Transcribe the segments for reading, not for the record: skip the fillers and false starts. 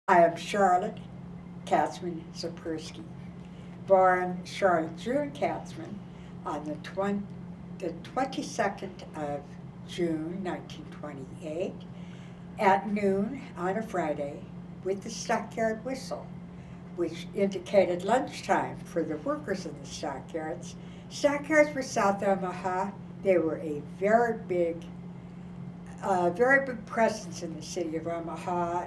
I am Charlotte Katzman Zipursky, born Charlotte June Katzman on the 22nd of June 1928 at noon on a Friday with the stockyard whistle, which indicated lunchtime for the workers in the stockyards. Stockyards were South Omaha. They were a very big presence in the city of Omaha.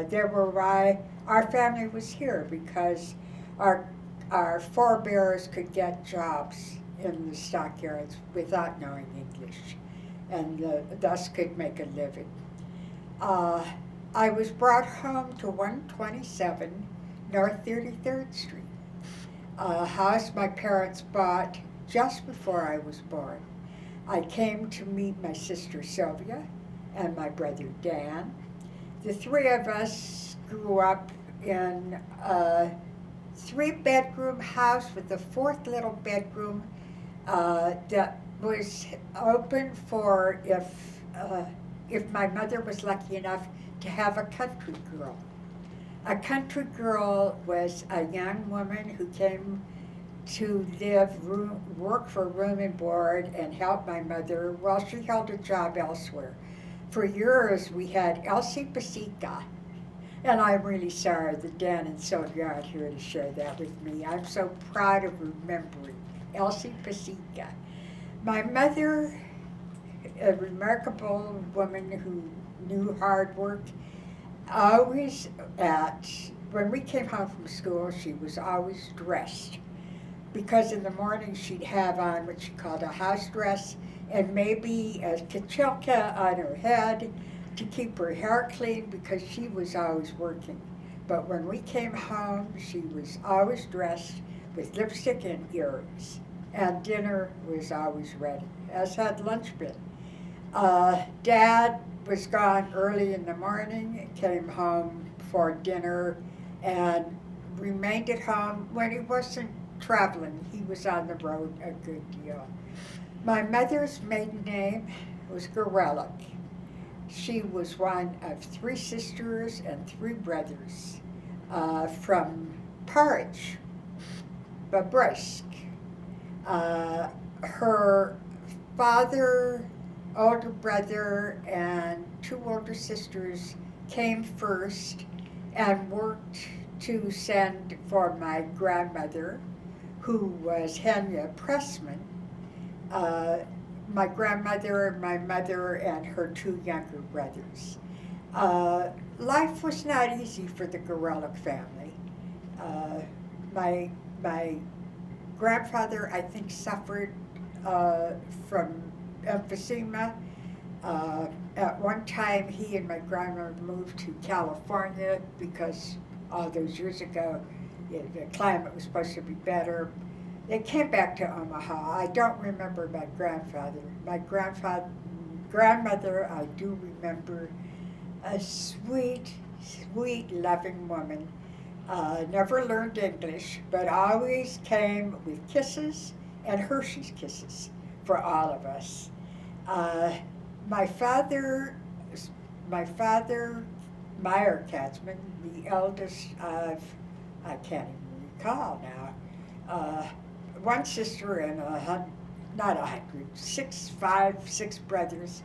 There were why our family was here because our our forebears could get jobs in the stockyards without knowing English, and thus could make a living. Uh, I was brought home to 127 North 33rd Street, a house my parents bought just before I was born. I came to meet my sister Sylvia and my brother Dan. The three of us grew up in a three-bedroom house with a fourth little bedroom that was open for if my mother was lucky enough to have a country girl. A country girl was a young woman who came to work for room and board and help my mother while she held a job elsewhere. For years, we had Elsie Pasica, and I'm really sorry that Dan and Sylvia aren't here to share that with me. I'm so proud of remembering Elsie Pasica. My mother, a remarkable woman who knew hard work, always at when we came home from school, she was always dressed because in the morning she'd have on what she called a house dress and maybe a kachilka on her head to keep her hair clean because she was always working. But when we came home, she was always dressed with lipstick and earrings. And dinner was always ready, as had lunch been. Dad was gone early in the morning, came home for dinner, and remained at home when he wasn't traveling. He was on the road a good deal. My mother's maiden name was Gorelick. She was one of three sisters and three brothers from Porridge, Babrisk. Her father, older brother, and two older sisters came first and worked to send for my grandmother, who was Henya Pressman, uh, my grandmother, my mother, and her two younger brothers. Life was not easy for the Gorelick family. Uh, my my grandfather, I think, suffered from emphysema. At one time, he and my grandmother moved to California because all those years ago, the climate was supposed to be better. They came back to Omaha. I don't remember my grandfather. My grandmother, I do remember, a sweet, sweet, loving woman. Never learned English, but always came with kisses and Hershey's kisses for all of us. Uh, my father, my father, Meyer Katzman, the eldest of, I can't even recall now, one sister and not 100, six brothers.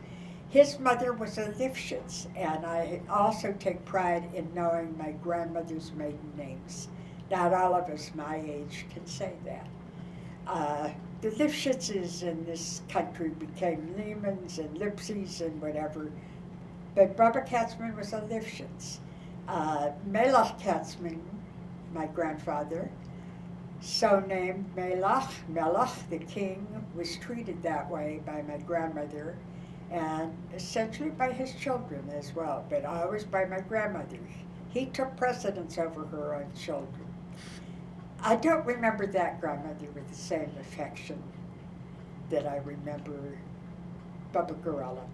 His mother was a Lifshitz, and I also take pride in knowing my grandmother's maiden names. Not all of us my age can say that. The Lifshitzes in this country became Lehmans and Lipsies and whatever, but Baba Katzman was a Lifshitz. Melach Katzman, my grandfather, so named Melach the king, was treated that way by my grandmother and essentially by his children as well, but always by my grandmother. He took precedence over her own children. I don't remember that grandmother with the same affection that I remember Bubba Gorella.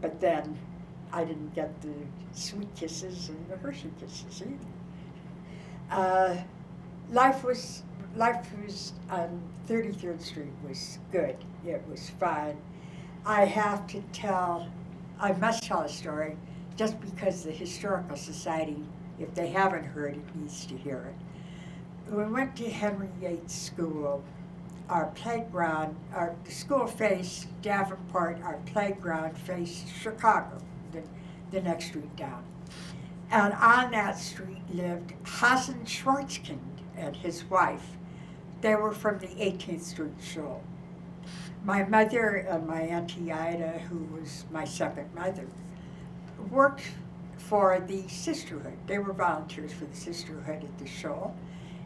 But then I didn't get the sweet kisses and the Hershey kisses either. Uh, life was on 33rd Street was good. It was fine. I have to tell, I must tell a story just because the Historical Society If they haven't heard it, needs to hear it. We went to Henry Yates School. Our playground, the school faced Davenport, our playground faced Chicago, the next street down. And on that street lived Hasan Schwarzkind and his wife. They were from the 18th Street Shoal. My mother and my Auntie Ida, who was my second mother, worked for the sisterhood. They were volunteers for the sisterhood at the Shoal.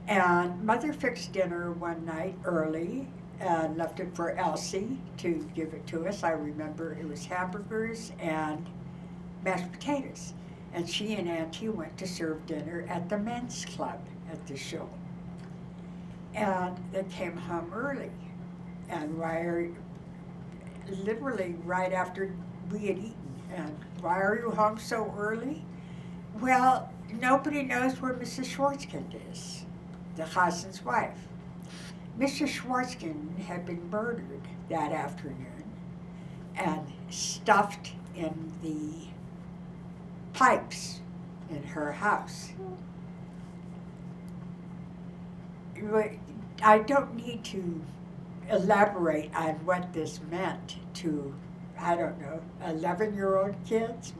And Mother fixed dinner one night early and left it for Elsie to give it to us. I remember it was hamburgers and mashed potatoes. And she and Auntie went to serve dinner at the men's club at the Shoal. And they came home early. And literally right after we had eaten. And why are you home so early? Well, nobody knows where Mrs. Schwarzkind is, the Hasan's wife. Mr. Schwarzkind had been murdered that afternoon and stuffed in the pipes in her house. I don't need to elaborate on what this meant to, I don't know, 11-year-old kids.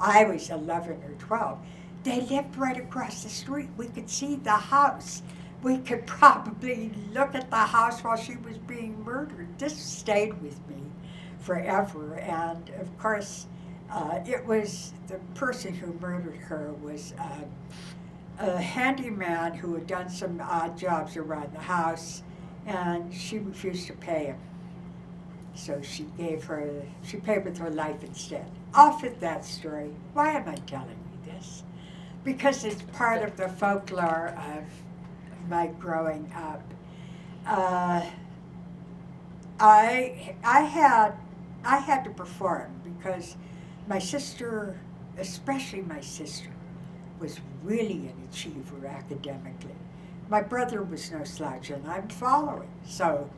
I was 11 or 12. They lived right across the street. We could see the house. We could probably look at the house while she was being murdered. This stayed with me forever. And of course, it was the person who murdered her was a handyman who had done some odd jobs around the house, and she refused to pay him. So she paid with her life instead. Off with that story. Why am I telling you this? Because it's part of the folklore of my growing up. I had to perform because my sister, especially my sister, was really an achiever academically. My brother was no slouch, and I'm following. So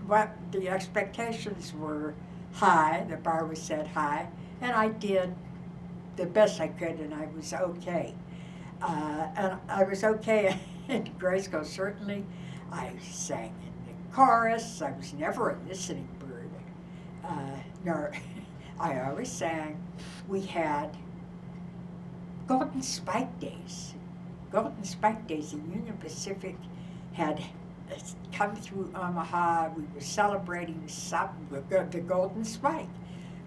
what the expectations were high, the bar was set high, and I did the best I could, and I was okay. And I was okay in grade school, certainly. I sang in the chorus. I was never a listening bird. Nor I always sang. We had Golden Spike Days. Golden Spike Days, the Union Pacific had come through Omaha. We were celebrating the Golden Spike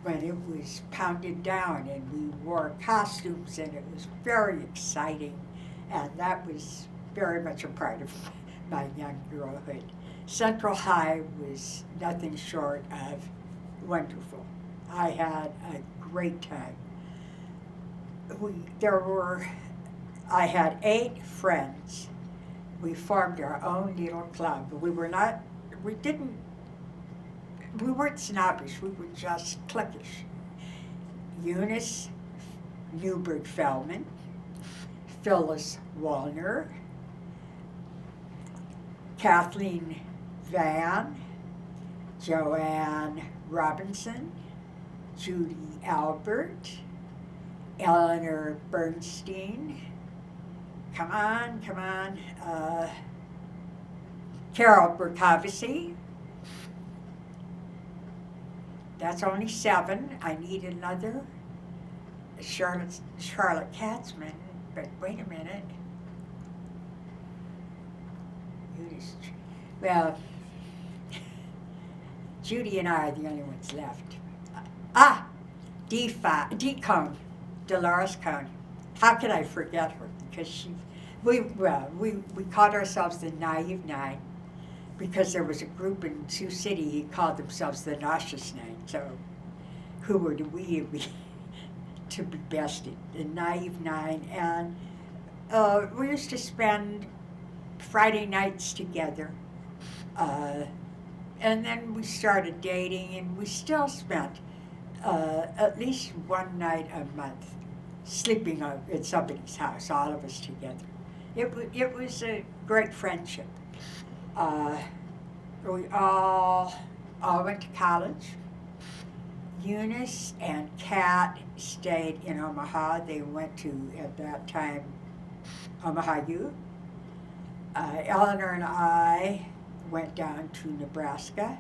when it was pounded down, and we wore costumes, and it was very exciting, and that was very much a part of my young girlhood. Central High was nothing short of wonderful. I had a great time. I had 8 friends. We formed our own little club. We weren't snobbish, we were just cliquish. Eunice Newberg-Feldman, Phyllis Wallner, Kathleen Van, Joanne Robinson, Judy Albert, Eleanor Bernstein, come on, Carol Berkovsky. That's only 7. I need another. Charlotte Katzman, but wait a minute. Well, Judy and I are the only ones left. D. Cone, Dolores Cone. How could I forget her? Because we called ourselves the Naive Nine, because there was a group in Sioux City who called themselves the Nauseous Nine. So who were we to be bested? The Naive Nine. And we used to spend Friday nights together. And then we started dating, and we still spent at least one night a month sleeping at somebody's house, all of us together. It was a great friendship. We all went to college. Eunice and Kat stayed in Omaha. They went to, at that time, Omaha U. Eleanor and I went down to Nebraska.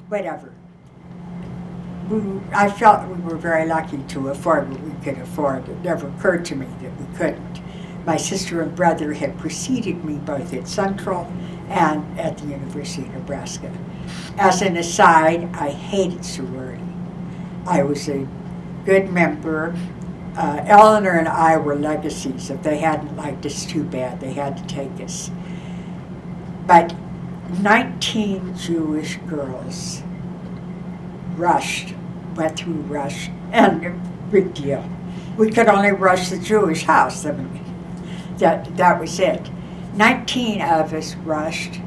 Whatever. I felt we were very lucky to afford what we could afford. It never occurred to me that we couldn't. My sister and brother had preceded me both at Central and at the University of Nebraska. As an aside, I hated sorority. I was a good member. Eleanor and I were legacies. If they hadn't liked us, too bad. They had to take us. But 19 Jewish girls went through Rush, and big deal. We could only rush the Jewish house. I mean, that was it. 19 of us rushed,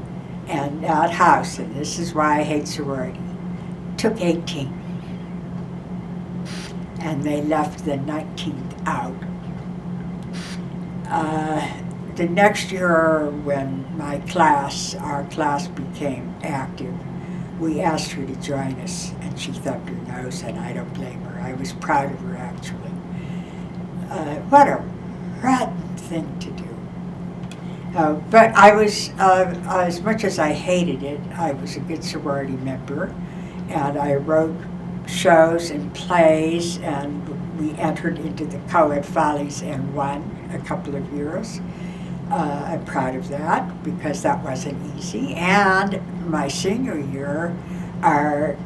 and that house, and this is why I hate sorority, took 18. And they left the 19th out. The next year when our class became active, we asked her to join us, and she thumbed her nose, and I don't blame her. I was proud of her, actually. What a rotten thing to do. But I was, as much as I hated it, I was a good sorority member, and I wrote shows and plays, and we entered into the co-ed Follies and won a couple of years. I'm proud of that because that wasn't easy. And my senior year, our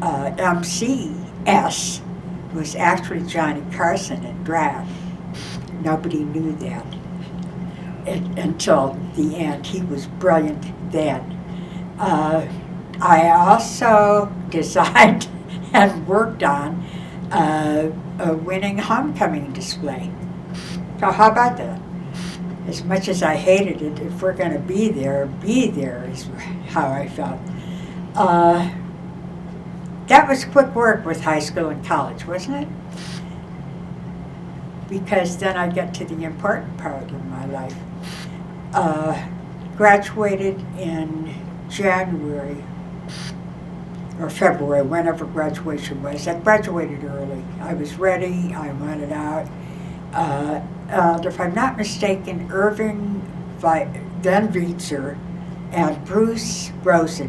MCS was actually Johnny Carson in drag. Nobody knew that until the end. He was brilliant then. I also designed and worked on a winning homecoming display. So how about that? As much as I hated it, if we're going to be there is how I felt. That was quick work with high school and college, wasn't it? Because then I get to the important part of my life. Graduated in January or February, whenever graduation was. I graduated early. I was ready. I wanted out. And if I'm not mistaken, Irving, then Vietzer, and Bruce Rosen,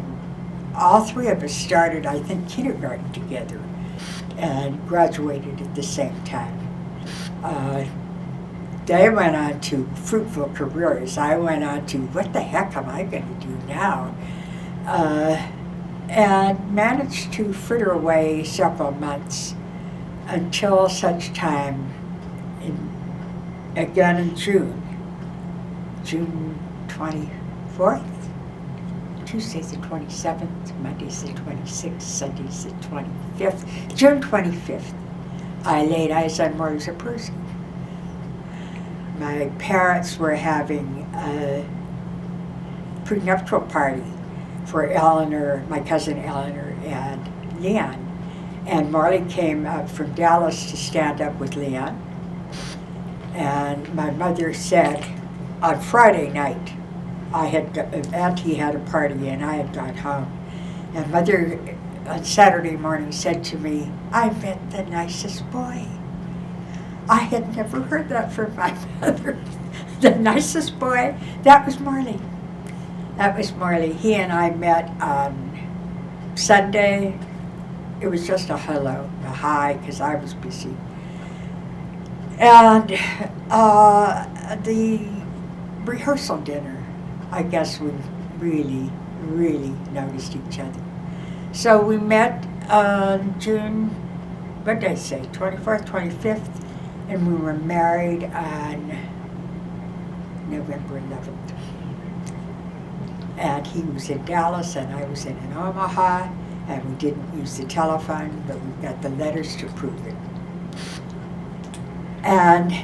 all three of us started, I think, kindergarten together and graduated at the same time. They went on to fruitful careers. I went on to, what the heck am I going to do now? And managed to fritter away several months until such time, again in June 24th, Tuesday's the 27th, Monday's the 26th, Sunday's the 25th, June 25th, I laid eyes on Morty Zipursky. My parents were having a prenuptial party for Eleanor, my cousin Eleanor, and Leon. And Marley came up from Dallas to stand up with Leon. And my mother said, on Friday night, Auntie had a party and I had gone home. And Mother, on Saturday morning, said to me, I met the nicest boy. I had never heard that from my mother. The nicest boy, that was Marley. That was Marley. He and I met on Sunday. It was just a hello, a hi, because I was busy. And the rehearsal dinner, I guess we really, really noticed each other. So we met on June, what did I say, 24th, 25th, and we were married on November 11th. And he was in Dallas and I was in Omaha, and we didn't use the telephone, but we got the letters to prove it. And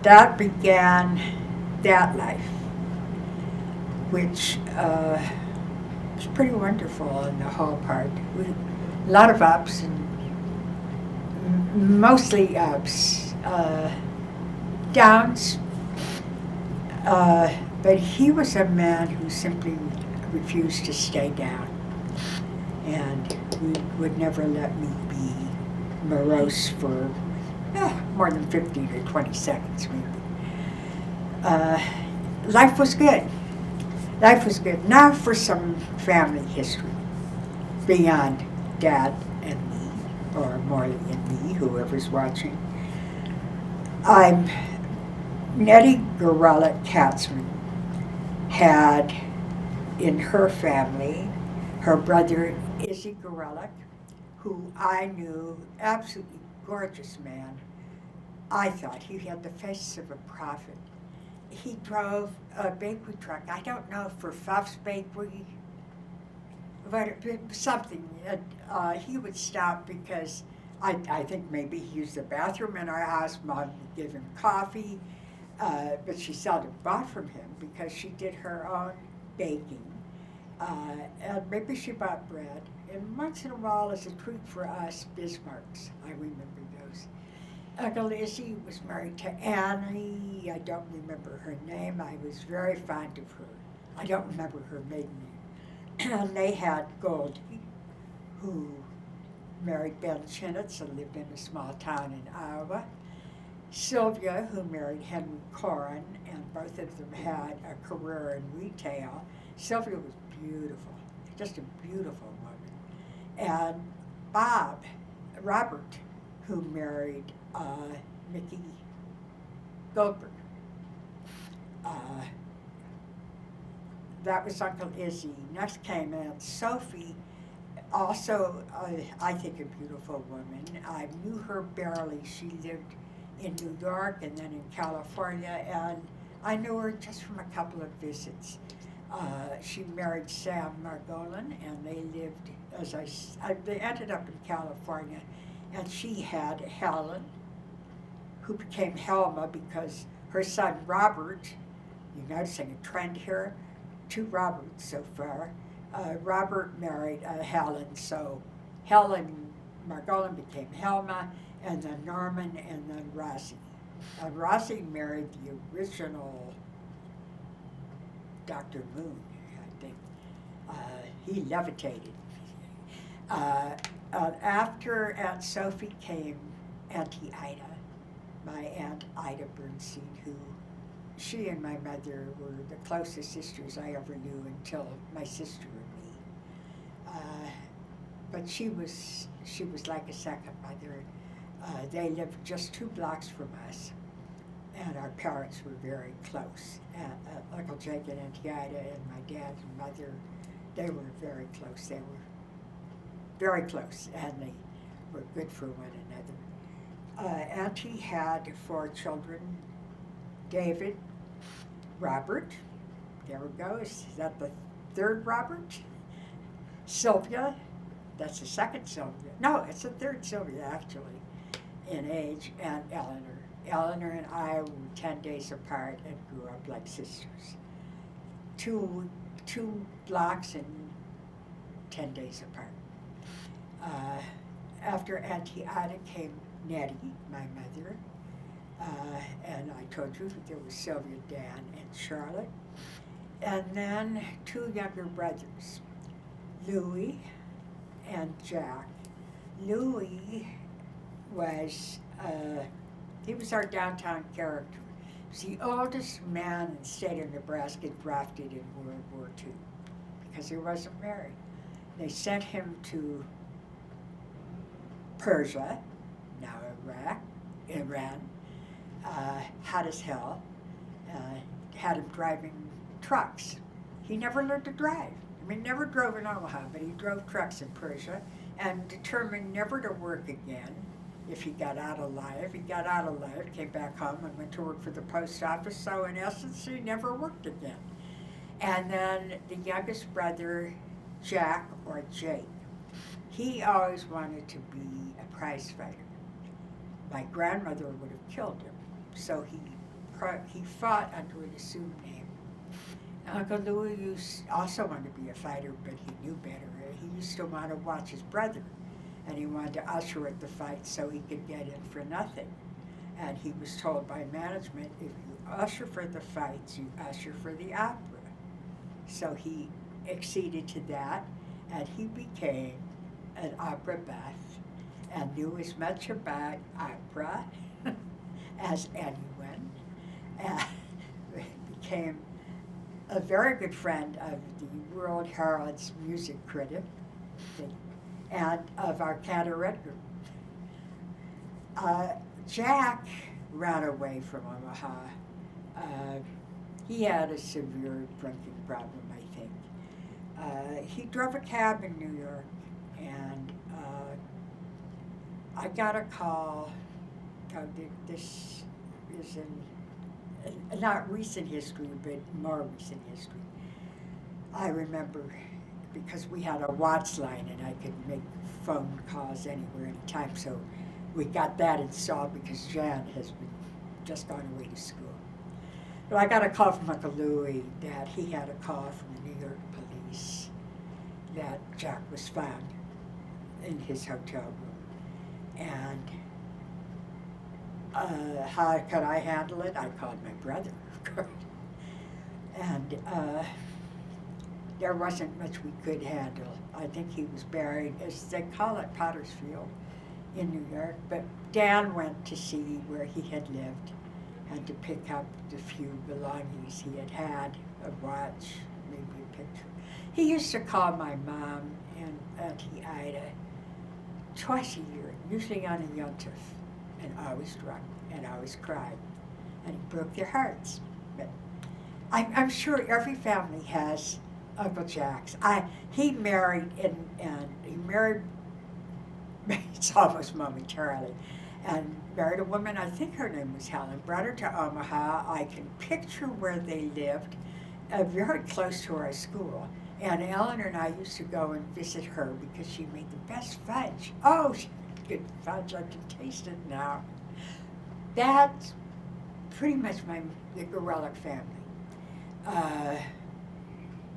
that began that life, which was pretty wonderful on the whole part. A lot of ups, and mostly ups. Downs, but he was a man who simply refused to stay down. And would never let me be morose for more than 15 or 20 seconds, maybe. Life was good. Life was good. Now for some family history beyond Dad and me, or Morley and me, whoever's watching. I'm Nettie Gorelick Katzman had in her family her brother Izzy Gorelick, who I knew, absolutely gorgeous man. I thought he had the face of a prophet. He drove a bakery truck. I don't know, for Pfaff's Bakery, but something. He would stop because I think maybe he used the bathroom in our house. Mom would give him coffee, but she seldom bought from him because she did her own baking. And maybe she bought bread. And once in a while, as a treat for us, Bismarcks. I remember those. Uncle Izzy was married to Annie. I don't remember her name. I was very fond of her. I don't remember her maiden name. And they had Goldie, who married Ben Chinitz and lived in a small town in Iowa. Sylvia, who married Henry Corrin, and both of them had a career in retail. Sylvia was beautiful, just a beautiful woman. And Robert, who married Mickey Goldberg. That was Uncle Izzy. Next came Aunt Sophie, also, I think, a beautiful woman. I knew her barely. She lived in New York and then in California, and I knew her just from a couple of visits. She married Sam Margolin, and they lived, they ended up in California, and she had Helen, who became Helma because her son Robert, you're noticing a trend here, 2 Roberts so far. Robert married Helen, so Helen Margolin became Helma, and then Norman, and then Rossi. Rossi married the original Dr. Moon, I think. He levitated. After Aunt Sophie came Auntie Ida, my Aunt Ida Bernstein, who she and my mother were the closest sisters I ever knew until my sister and me. But she was like a second mother. They lived just 2 blocks from us, and our parents were very close. Uncle Jake and Auntie Ida and my dad and mother, they were very close. They were very close, and they were good for one another. Auntie had 4 children: David, Robert, there we go, is that the 3rd Robert? Sylvia, that's the 2nd Sylvia. No, it's the 3rd Sylvia, actually, in age, and Eleanor. Eleanor and I were 10 days apart and grew up like sisters. Two blocks and 10 days apart. After Auntie Ida came Nettie, my mother, and I told you that there was Sylvia, Dan, and Charlotte. And then 2 younger brothers, Louis and Jack. Louis was, he was our downtown character. He was the oldest man in the state of Nebraska drafted in World War II because he wasn't married. They sent him to Persia, now Iran, hot as hell, had him driving trucks. He never learned to drive. I mean, never drove in Omaha, but he drove trucks in Persia and determined never to work again if he got out alive. He got out alive, came back home, and went to work for the post office, so in essence, he never worked again. And then the youngest brother, Jack, or Jake, he always wanted to be a prize fighter. My grandmother would have killed him, so he fought under an assumed name. Uncle Louis also wanted to be a fighter, but he knew better. He used to want to watch his brother, and he wanted to usher at the fight so he could get in for nothing. And he was told by management, if you usher for the fights, you usher for the opera. So he acceded to that, and he became an opera buff and knew as much about opera as anyone, and became a very good friend of the World Herald's music critic and of our Cantor Edgar. Jack ran away from Omaha. He had a severe drinking problem, I think. He drove a cab in New York, and I got a call. This is in not recent history, but more recent history. I remember because we had a Watts line, and I could make phone calls anywhere, anytime. So we got that installed because Jan has been just gone away to school. But I got a call from Uncle Louie that he had a call from the New York police that Jack was found in his hotel room. And how could I handle it? I called my brother, of course. And there wasn't much we could handle. I think he was buried, as they call it, Potter's Field in New York. But Dan went to see where he had lived and to pick up the few belongings he had had, a watch, maybe a picture. He used to call my mom and Auntie Ida twice a year, usually on a Yontif, and always drunk and always cried. And he broke their hearts. But I'm sure every family has Uncle Jack's. He married, and he married, it's almost momentarily, and married a woman, I think her name was Helen, brought her to Omaha. I can picture where they lived, very close to our school. And Eleanor and I used to go and visit her because she made the best fudge. Oh, she made good fudge. I can taste it now. That's pretty much the Gorelick family.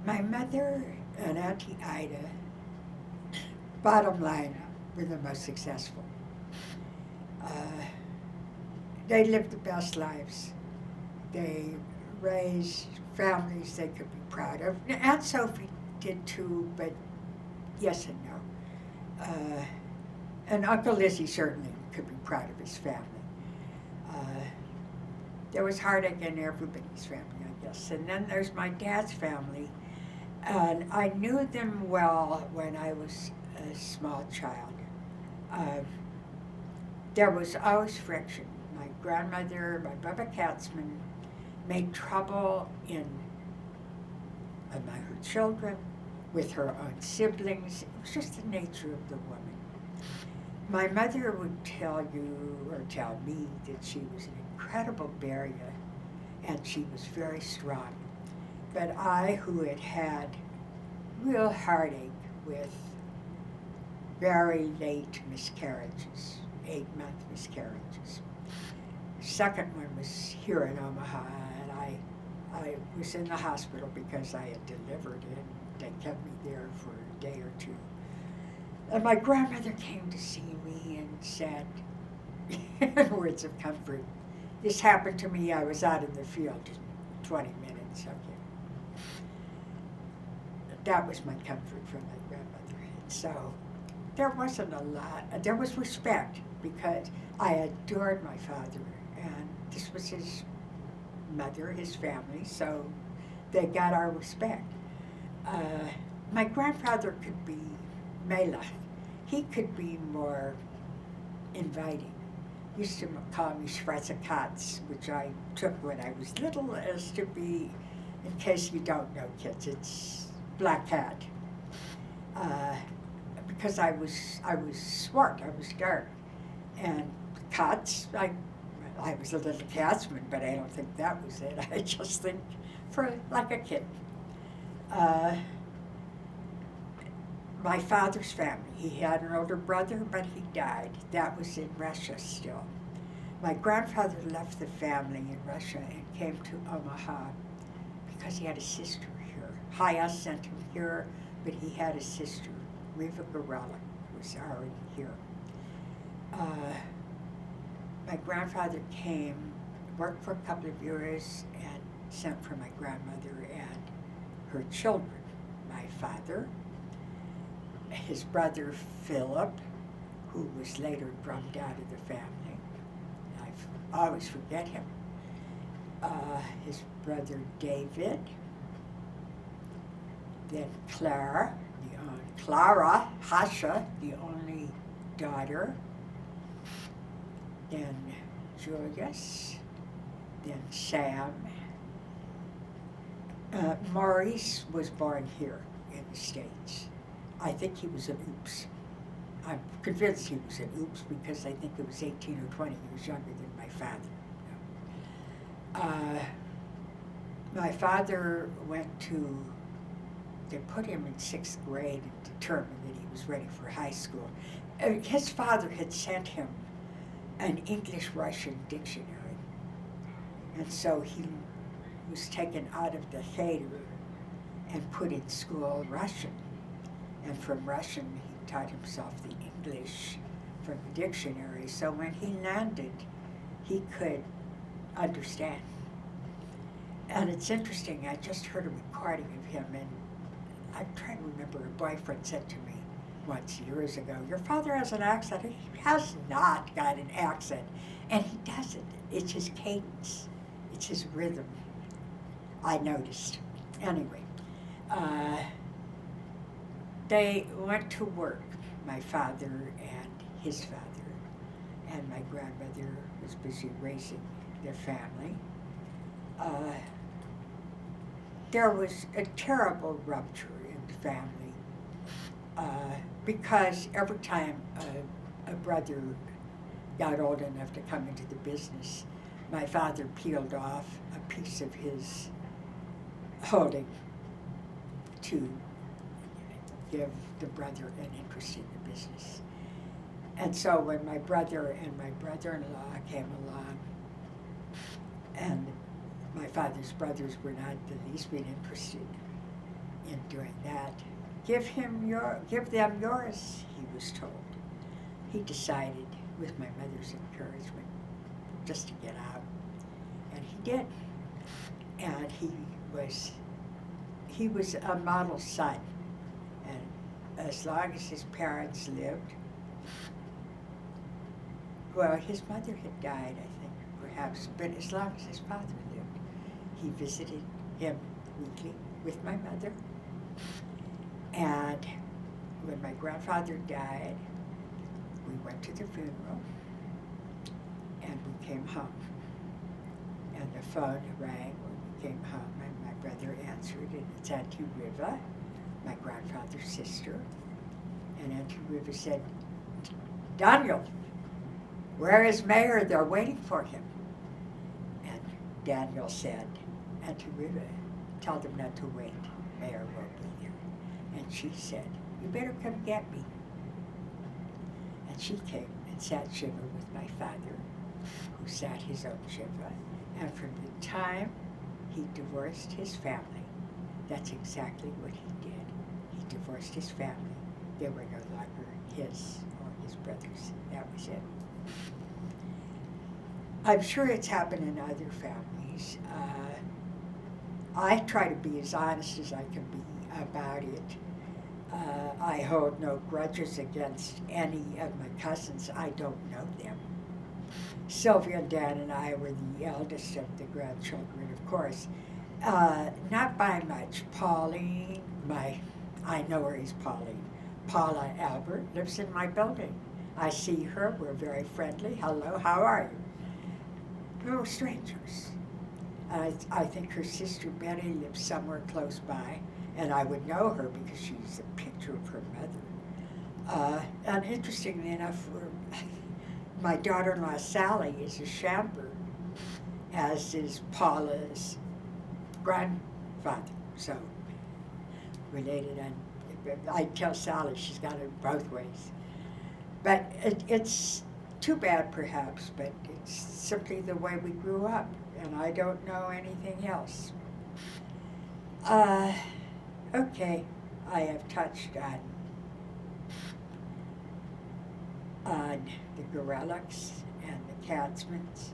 My mother and Auntie Ida, bottom line, were the most successful. They lived the best lives. They raised families they could be proud of. Aunt Sophie did too, but yes and no. And Uncle Lizzie certainly could be proud of his family. There was heartache in everybody's family, I guess. And then there's my dad's family. And I knew them well when I was a small child. There was always friction. My grandmother, my Bubba Katzman, made trouble among her children, with her own siblings. It was just the nature of the woman. My mother would tell you, or tell me, that she was an incredible barrier, and she was very strong. But I, who had had real heartache with very late miscarriages, 8-month miscarriages. Second one was here in Omaha, and I was in the hospital because I had delivered it. They kept me there for a day or two. And my grandmother came to see me and said, in words of comfort, "This happened to me, I was out in the field 20 minutes, okay." That was my comfort from my grandmother. And so there wasn't a lot, there was respect because I adored my father, and this was his mother, his family, so they got our respect. My grandfather could be melech. He could be more inviting. He used to call me Schwarze Katz, which I took when I was little as to be, in case you don't know, kids, it's black cat. Because I was swart, I was dark. And Katz, I was a little Katzman, but I don't think that was it. I just think for like a kid. My father's family, he had an older brother, but he died. That was in Russia still. My grandfather left the family in Russia and came to Omaha because he had a sister here. Hayas sent him here, but he had a sister, Riva Gorelick, who was already here. My grandfather came, worked for a couple of years, and sent for my grandmother and her children. My father, his brother Philip, who was later drummed out of the family. I always forget him. His brother David, then Clara, Hasha, the only daughter, then Julius, then Sam. Maurice was born here in the States. I think he was an oops. I'm convinced he was an oops because I think it was 18 or 20 years younger than my father. My father they put him in 6th grade and determined that he was ready for high school. His father had sent him an English-Russian dictionary. And so he was taken out of the Cheder and put in school Russian. And from Russian, he taught himself the English from the dictionary. So when he landed, he could understand. And it's interesting, I just heard a recording of him, and I'm trying to remember, a boyfriend said to me once years ago, "Your father has an accent." He has not got an accent, and he doesn't. It's his cadence. It's his rhythm, I noticed. Anyway, they went to work, my father and his father, and my grandmother was busy raising their family. There was a terrible rupture in the family because every time a brother got old enough to come into the business, my father peeled off a piece of his holding to give the brother an interest in the business. And so when my brother and my brother-in-law came along, and my father's brothers were not the least bit interested in doing that, give them yours, he was told. He decided, with my mother's encouragement, just to get out, and he did. And he was a model son, and as long as his parents lived, well, his mother had died, I think, perhaps, but as long as his father lived, he visited him weekly with my mother. And when my grandfather died, we went to the funeral, and we came home. And the phone rang when we came home, and my brother answered, and it's Auntie Riva, my grandfather's sister. And Auntie Riva said, "Daniel, where is Mayor? They're waiting for him." And Daniel said, "Auntie Riva, tell them not to wait. Mayor won't be here." And she said, "You better come get me." And she came and sat shiva with my father, who sat his own shiva. And from the time he divorced his family, that's exactly what he did. He divorced his family. They were no longer his or his brother's. That was it. I'm sure it's happened in other families. I try to be as honest as I can be about it. I hold no grudges against any of my cousins. I don't know them. Sylvia and Dan and I were the eldest of the grandchildren, of course. Not by much. Pauline, I know her as Pauline. Paula Albert lives in my building. I see her, we're very friendly. Hello, how are you? We're strangers. I think her sister Betty lives somewhere close by, and I would know her because she's a picture of her mother. And interestingly enough, my daughter-in-law Sally is a Chamber, as is Paula's grandfather. So related, and I tell Sally she's got it both ways. But it's too bad, perhaps, but it's simply the way we grew up, and I don't know anything else. Okay, I have touched on the Gorelics and the Katzmans.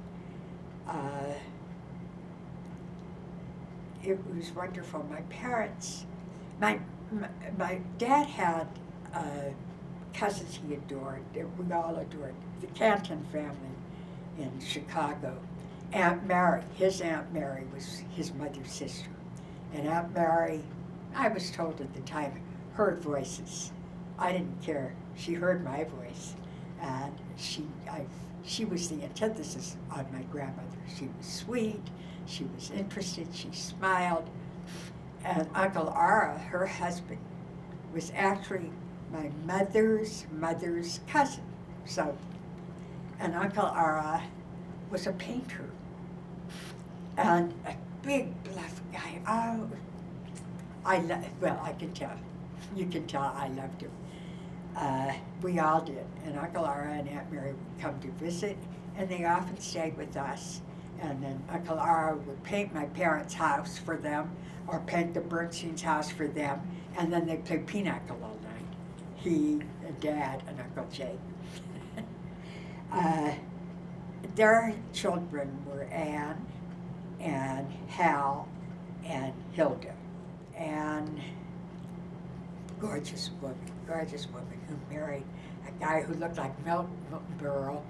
It was wonderful. My parents, my dad had cousins he adored, we all adored, the Canton family in Chicago. Aunt Mary, his Aunt Mary was his mother's sister. And Aunt Mary, I was told at the time, heard voices. I didn't care. She heard my voice. And she was the antithesis on my grandmother. She was sweet, she was interested, she smiled. And Uncle Ara, her husband, was actually my mother's cousin. So, and Uncle Ara was a painter and a big bluff guy. Oh, I can tell. You can tell I loved him. We all did. And Uncle Ara and Aunt Mary would come to visit, and they often stayed with us. And then Uncle Ara would paint my parents' house for them, or paint the Bernstein's house for them, and then they'd play pinochle all night. He and Dad and Uncle Jake. Their children were Anne and Hal and Hilda. And gorgeous woman who married a guy who looked like Milton Berle,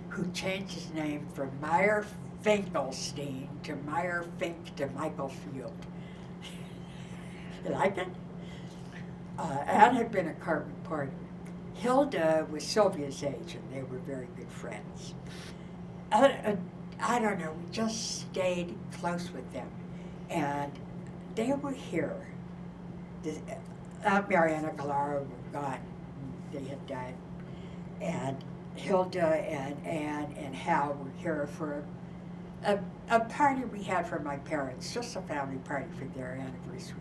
who changed his name from Meyer Finkelstein to Meyer Fink to Michael Field. You like it? Anne had been a court reporter. Hilda was Sylvia's age, and they were very good friends. I don't know, we just stayed close with them. And they were here. Aunt Mary and Uncle Ara were gone. They had died. And Hilda and Anne and Hal were here for a party we had for my parents, just a family party for their anniversary.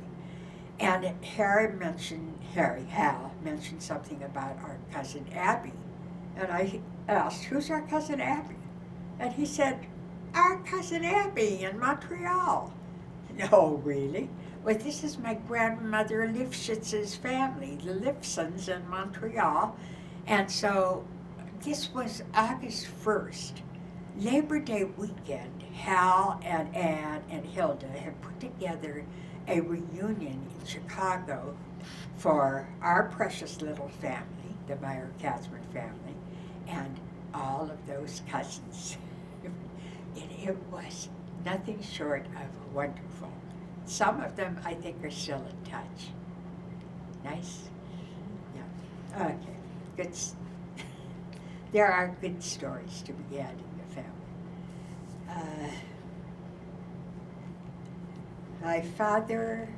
And Hal mentioned something about our cousin Abby. And I asked, who's our cousin Abby? And he said, our cousin Abby in Montreal. No, really? Well, this is my grandmother Lifshitz's family, the Lifsons in Montreal. And so this was August 1st. Labor Day weekend, Hal and Anne and Hilda had put together a reunion in Chicago for our precious little family, the Meyer-Katzman family, and all of those cousins. It was nothing short of wonderful. Some of them, I think, are still in touch. Nice? Yeah. Okay. Good. There are good stories to be had in the family. My father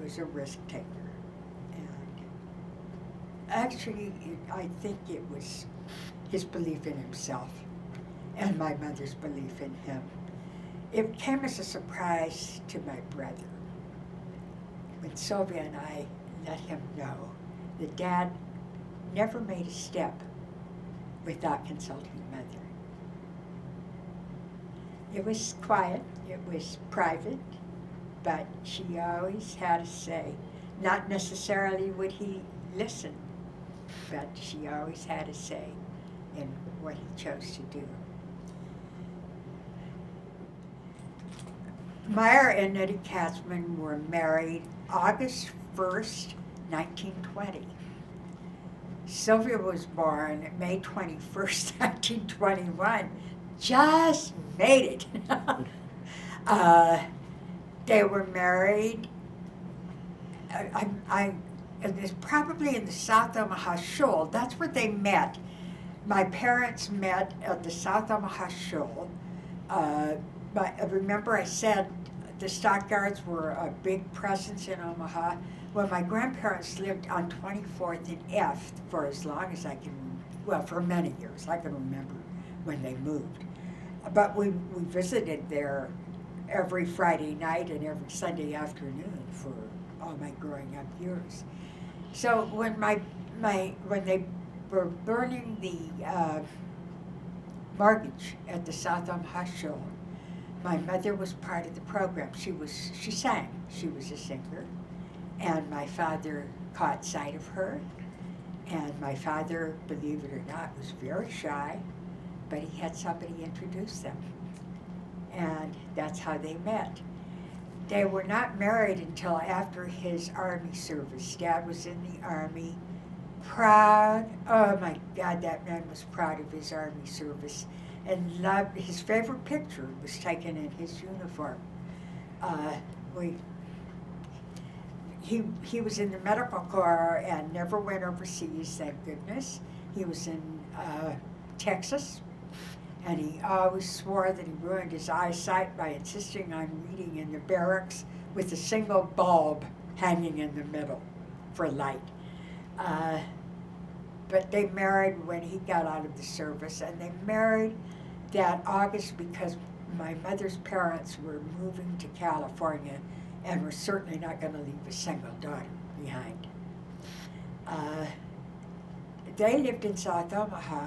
was a risk taker. And actually, I think it was his belief in himself and my mother's belief in him. It came as a surprise to my brother when Sylvia and I let him know that Dad never made a step without consulting Mother. It was quiet, it was private, but she always had a say. Not necessarily would he listen, but she always had a say in what he chose to do. Meyer and Nettie Katzman were married August 1st, 1920. Sylvia was born May 21st, 1921. Just made it. They were married, it was probably in the South Omaha Shoal. That's where they met. My parents met at the South Omaha Shoal. But remember I said the Stockyards were a big presence in Omaha. Well, my grandparents lived on 24th and F for as long as I can, well, for many years. I can remember when they moved. But we visited there every Friday night and every Sunday afternoon for all my growing up years. So when when they were burning the mortgage at the South Omaha Shoal, my mother was part of the program. She sang. She was a singer. And my father caught sight of her. And my father, believe it or not, was very shy, but he had somebody introduce them. And that's how they met. They were not married until after his Army service. Dad was in the Army. Proud. Oh my God, that man was proud of his Army service. And loved, his favorite picture was taken in his uniform. We he was in the medical corps and never went overseas, thank goodness. He was in Texas, and he always swore that he ruined his eyesight by insisting on reading in the barracks with a single bulb hanging in the middle for light. But they married when he got out of the service, and they married that August because my mother's parents were moving to California and were certainly not going to leave a single daughter behind. They lived in South Omaha,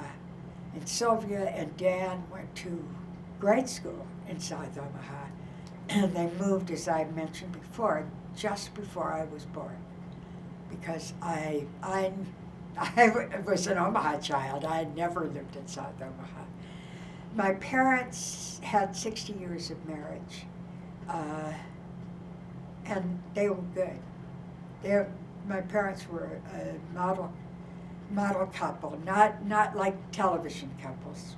and Sylvia and Dan went to grade school in South Omaha, and they moved, as I mentioned before, just before I was born, because I was an Omaha child. I had never lived in South Omaha. My parents had 60 years of marriage, and they were good. My parents were a model couple, not like television couples.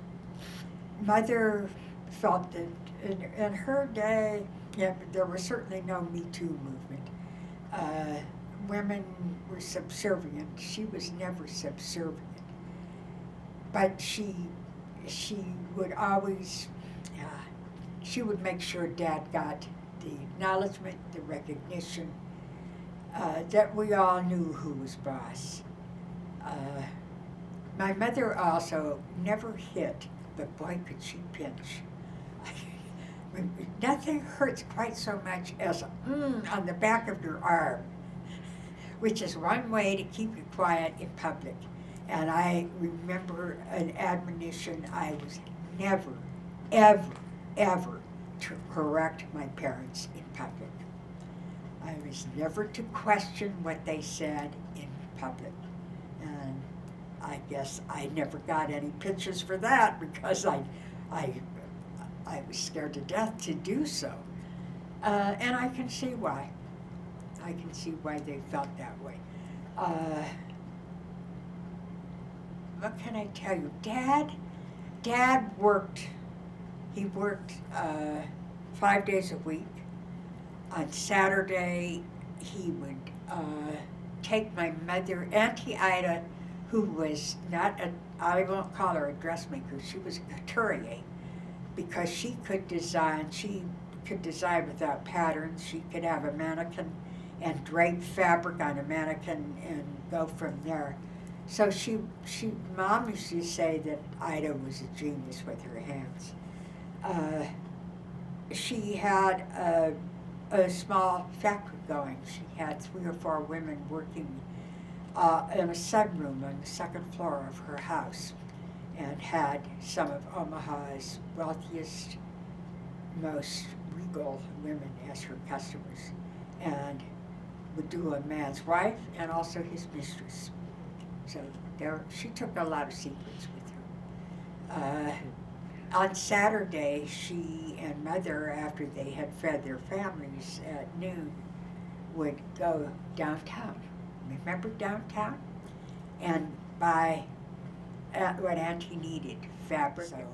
Mother felt that in her day, yeah, there was certainly no Me Too movement. Women were subservient. She was never subservient, but she would always, she would make sure Dad got the acknowledgement, the recognition, that we all knew who was boss. My mother also never hit, but boy could she pinch. Nothing hurts quite so much as on the back of your arm, which is one way to keep you quiet in public. And I remember an admonition: I was never, ever, ever to correct my parents in public. I was never to question what they said in public. And I guess I never got any pictures for that because I was scared to death to do so. And I can see why. I can see why they felt that way. What can I tell you? Dad worked, he worked 5 days a week. On Saturday, he would take my mother, Auntie Ida, who was not I won't call her a dressmaker, she was a couturier, because she could design without patterns. She could have a mannequin and drape fabric on a mannequin and go from there. So Mom used to say that Ida was a genius with her hands. She had a small factory going. She had 3 or 4 women working in a sunroom on the second floor of her house, and had some of Omaha's wealthiest, most regal women as her customers, and would do a man's wife and also his mistress. So she took a lot of secrets with her. On Saturday, she and Mother, after they had fed their families at noon, would go downtown. Remember downtown? And buy what Auntie needed, fabric. So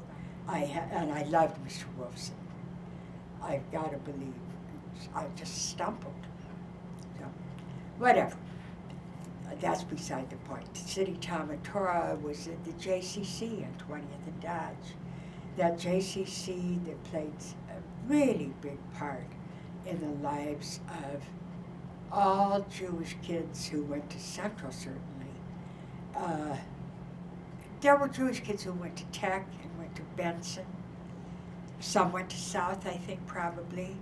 I loved Mr. Wolfson. I've got to believe. I just stumbled. So, whatever. That's beside the point. City Tomatora was at the JCC on 20th and Dodge. That JCC that played a really big part in the lives of all Jewish kids who went to Central, certainly. There were Jewish kids who went to Tech and went to Benson. Some went to South, I think, probably.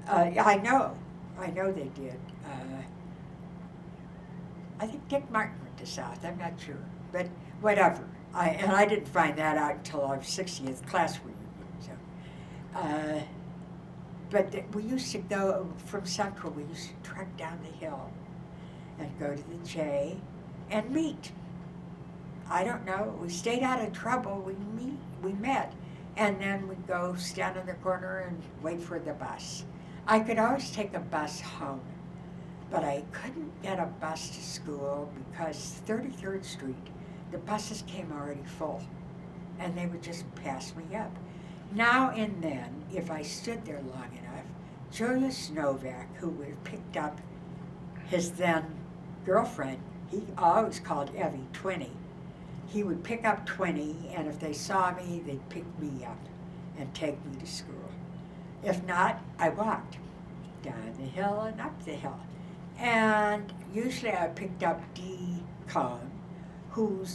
I know they did. I think Dick Martin went to South, I'm not sure, but whatever. I didn't find that out until our 60th class reunion. So, but we used to go from Central. We used to trek down the hill and go to the J and meet. I don't know. We stayed out of trouble. We met, and then we'd go stand in the corner and wait for the bus. I could always take a bus home, but I couldn't get a bus to school because 33rd Street, the buses came already full, and they would just pass me up. Now and then, if I stood there long enough, Julius Novak, who would have picked up his then girlfriend, he always called Evie 20. He would pick up 20, and if they saw me, they'd pick me up and take me to school. If not, I walked down the hill and up the hill. And usually I picked up Dee Cohn, who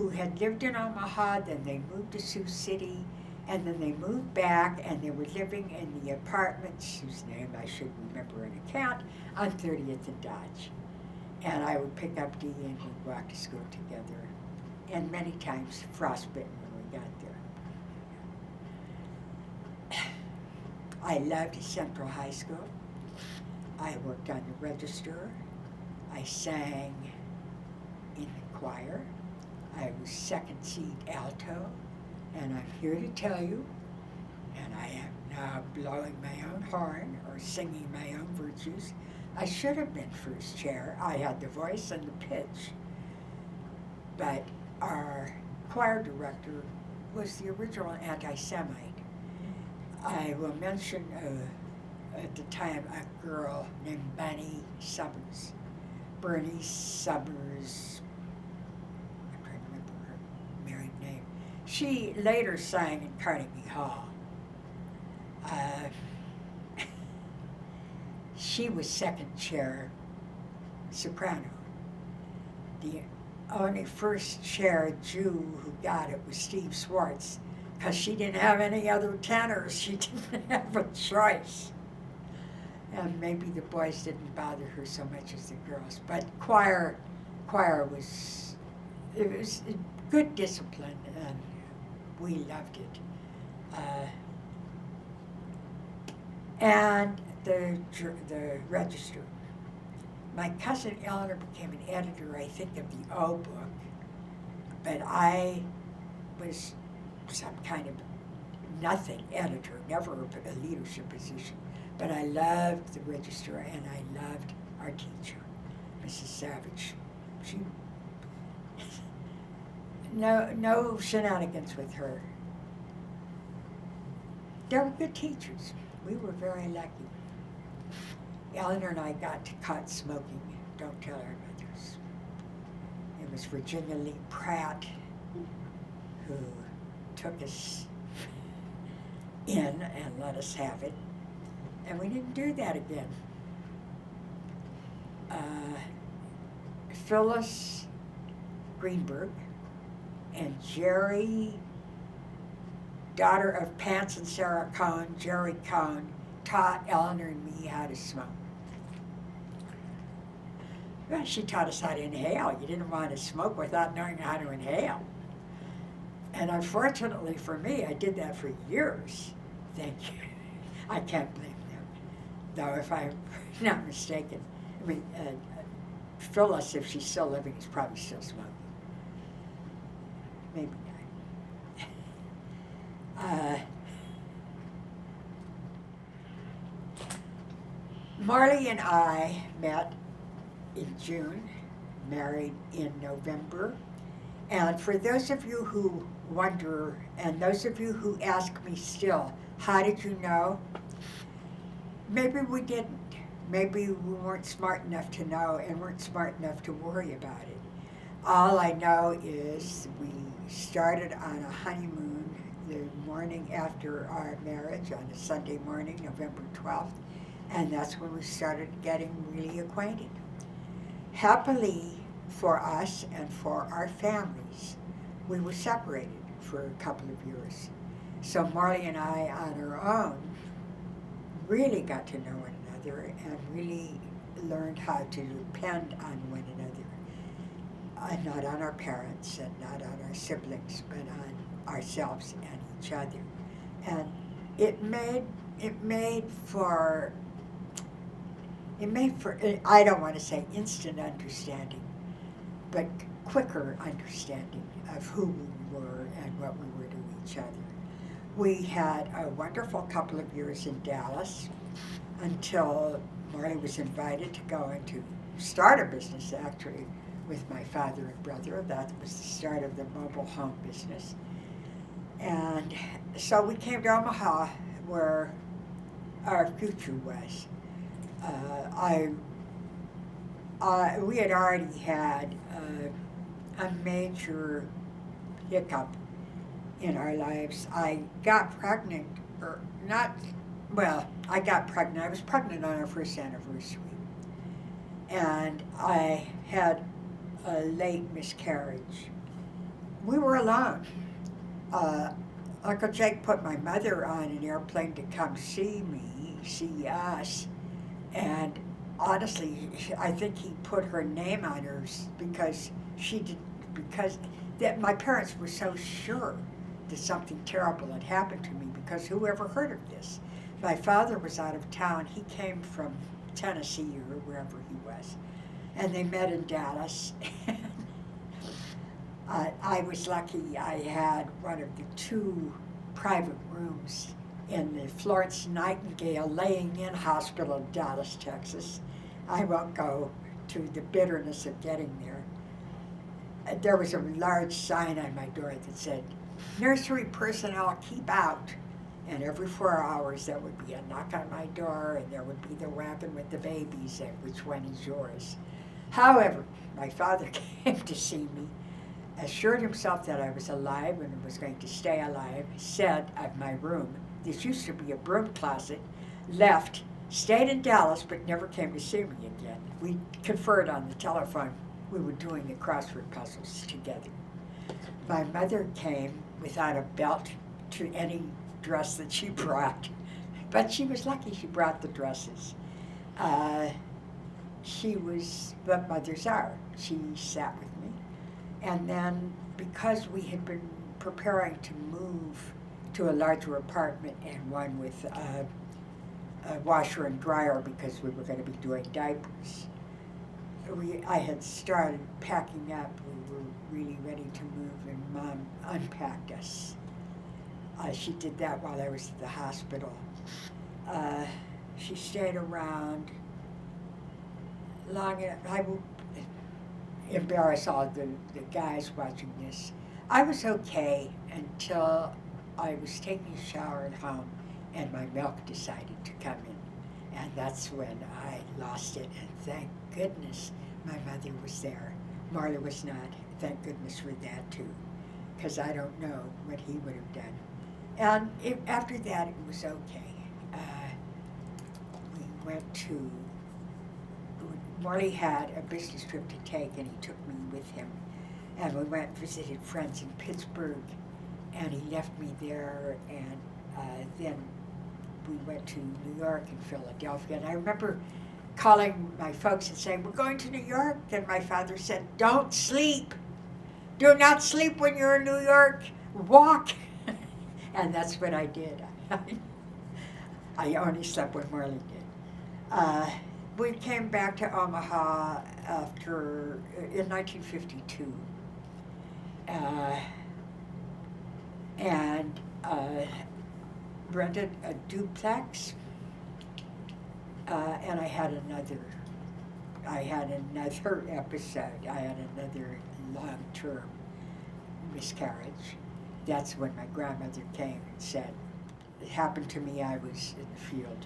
had lived in Omaha, then they moved to Sioux City, and then they moved back, and they were living in the apartments, whose name I should remember and account, on 30th and Dodge. And I would pick up Dee and we'd walk to school together. And many times frostbitten when we got there. I loved Central High School. I worked on the register. I sang in the choir. I was second seat alto. And I'm here to tell you, and I am now blowing my own horn or singing my own virtues, I should have been first chair. I had the voice and the pitch. But our choir director was the original anti-Semite. I will mention at the time a girl named Bernie Summers. Bernie Summers, I'm trying to remember her married name. She later sang in Carnegie Hall. She was second chair soprano. The only first chair Jew who got it was Steve Swartz, because she didn't have any other tenors. She didn't have a choice. And maybe the boys didn't bother her so much as the girls. But choir was, it was a good discipline, and we loved it. And the register. My cousin Eleanor became an editor, I think, of the O Book, but I was some kind of nothing editor, never a leadership position. But I loved the register, and I loved our teacher, Mrs. Savage. She, no shenanigans with her. They were good teachers. We were very lucky. Eleanor and I got caught smoking. Don't tell our mothers. It was Virginia Lee Pratt who took us in and let us have it. And we didn't do that again. Phyllis Greenberg and Jerry, daughter of Pants and Sarah Cohn, Jerry Cohn, taught Eleanor and me how to smoke. Well, she taught us how to inhale. You didn't want to smoke without knowing how to inhale. And unfortunately for me, I did that for years. Thank you. I can't blame them. Though if I'm not mistaken, I mean, Phyllis, if she's still living, is probably still smoking. Maybe not. Marley and I met in June, married in November. And for those of you who wonder, and those of you who ask me still, how did you know? Maybe we didn't. Maybe we weren't smart enough to know and weren't smart enough to worry about it. All I know is we started on a honeymoon the morning after our marriage, on a Sunday morning, November 12th, and that's when we started getting really acquainted. Happily for us and for our families, we were separated for a couple of years. So Marley and I, on our own, really got to know one another and really learned how to depend on one another. Not on our parents and not on our siblings, but on ourselves and each other. And it made for, I don't want to say instant understanding, but quicker understanding of who we were and what we were to each other. We had a wonderful couple of years in Dallas. until Marley was invited to go into start a business actually with my father and brother. That was the start of the mobile home business. And so we came to Omaha where our future was. I we had already had a major hiccup in our lives. I got pregnant, or not, well, I got pregnant. I was pregnant on our first anniversary. And I had a late miscarriage. We were alone. Uh, Uncle Jake put my mother on an airplane to come see us, and honestly, I think he put her name on hers because she did because that my parents were so sure that something terrible had happened to me because who ever heard of this? My father was out of town. He came from Tennessee or wherever he was, and they met in Dallas. I was lucky. I had one of the two private rooms in the Florence Nightingale Laying In Hospital in Dallas, Texas. I won't go to the bitterness of getting there. There was a large sign on my door that said, "Nursery personnel keep out." And every 4 hours there would be a knock on my door and there would be the wagon with the babies and which one is yours. However, my father came to see me, assured himself that I was alive and was going to stay alive, said of my room, this used to be a broom closet, left, stayed in Dallas, but never came to see me again. We conferred on the telephone. We were doing the crossword puzzles together. My mother came without a belt to any dress that she brought, but she was lucky she brought the dresses. She was what mothers are. She sat with me. And then, because we had been preparing to move to a larger apartment and one with a washer and dryer because we were going to be doing diapers, I had started packing up. We were really ready to move, and Mom unpacked us. She did that while I was at the hospital. She stayed around long enough. I will embarrass all the guys watching this. I was okay until I was taking a shower at home and my milk decided to come in. And that's when I lost it. And thank goodness my mother was there. Marla was not. Thank goodness for that too. Because I don't know what he would have done. And after that, it was okay. We went to, Marley had a business trip to take, and he took me with him. And we went and visited friends in Pittsburgh, and he left me there, and then we went to New York and Philadelphia. And I remember calling my folks and saying, "We're going to New York," and my father said, "Don't sleep. Do not sleep when you're in New York. Walk." And that's what I did. I only slept when Marley did. We came back to Omaha in 1952. And rented a duplex. And I had another episode. I had another long-term miscarriage. That's when my grandmother came and said, it happened to me, I was in the field.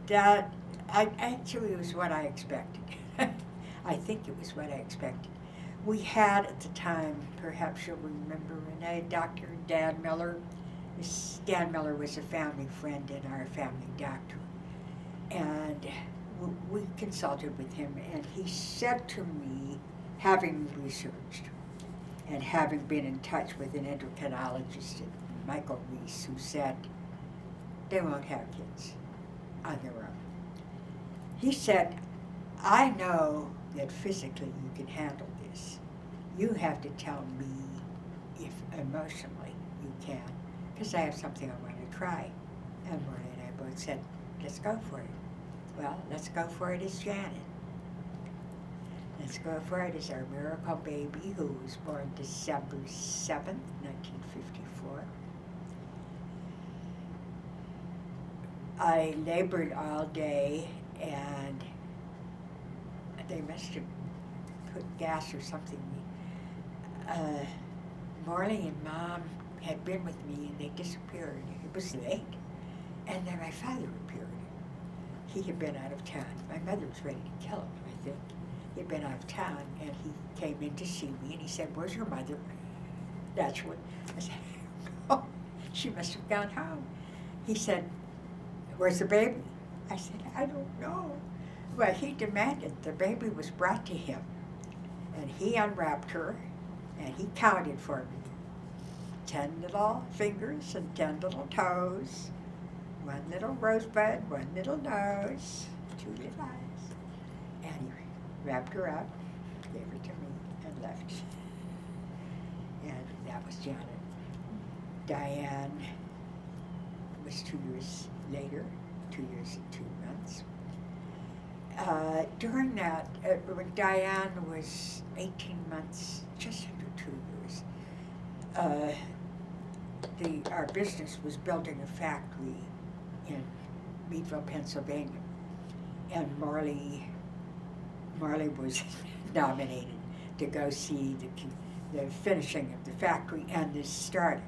That actually was what I expected. I think it was what I expected. We had at the time, perhaps you'll remember, Renee, Dr. Dan Miller. Dan Miller was a family friend and our family doctor. And we consulted with him, and he said to me, having researched and having been in touch with an endocrinologist, Michael Reese, who said they won't have kids on their own. He said, "I know that physically you can handle this. You have to tell me if emotionally you can, because I have something I want to try." And Marty and I both said, "Let's go for it." Well, let's go for it as Janet. Let's go for it as our miracle baby, who was born December 7th, 1954. I labored all day, and they must have put gas or something. Uh, Marley and Mom had been with me, and they disappeared. It was late, and then my father appeared. He had been out of town. My mother was ready to kill him, I think. He had been out of town, and he came in to see me, and he said, "Where's your mother?" That's what I said. "Oh, she must have gone home." He said, "Where's the baby?" I said, "I don't know." Well, he demanded the baby was brought to him, and he unwrapped her, and he counted for me. 10 little fingers and 10 little toes, 1 little rosebud, 1 little nose, 2 little eyes. And he wrapped her up, gave her to me, and left. And that was Janet. Diane was 2 years later, 2 years and 2 months. During that, when Diane was 18 months, just under 2 years, our business was building a factory in Meadville, Pennsylvania, and Marley was nominated to go see the finishing of the factory and the startup.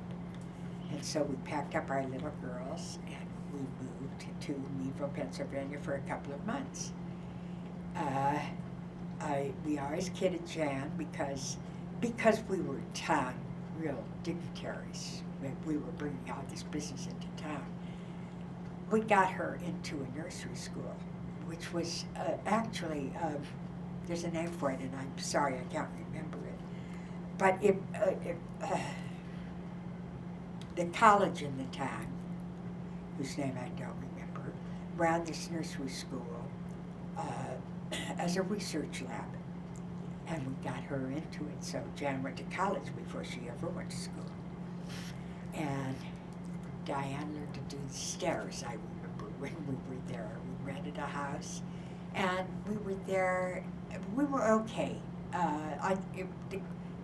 And so we packed up our little girls and we moved to Meadville, Pennsylvania for a couple of months. We always kidded Jan because we were town real dignitaries. We were bringing out this business into town. We got her into a nursery school, which was actually, there's a name for it, and I'm sorry I can't remember it. But the college in the town, whose name I don't remember, ran this nursery school as a research lab. And we got her into it, so Jan went to college before she ever went to school. And Diane learned to do the stairs, I remember, when we were there. We rented a house, and we were there. We were okay.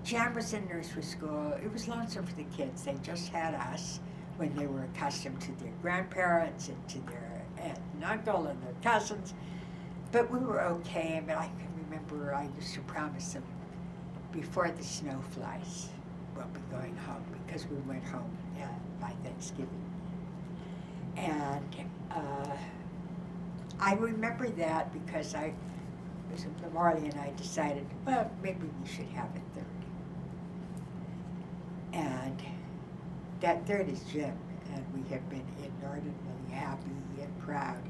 Jan was in nursery school. It was lonesome for the kids. They just had us when they were accustomed to their grandparents and to their aunt and uncle and their cousins. But we were okay. I mean, I can remember I used to promise them before the snow flies, we'll be going home, because we went home by Thanksgiving. And I remember that because Marley and I decided, well, maybe we should have a third. And that third is Jim, and we have been inordinately happy and proud,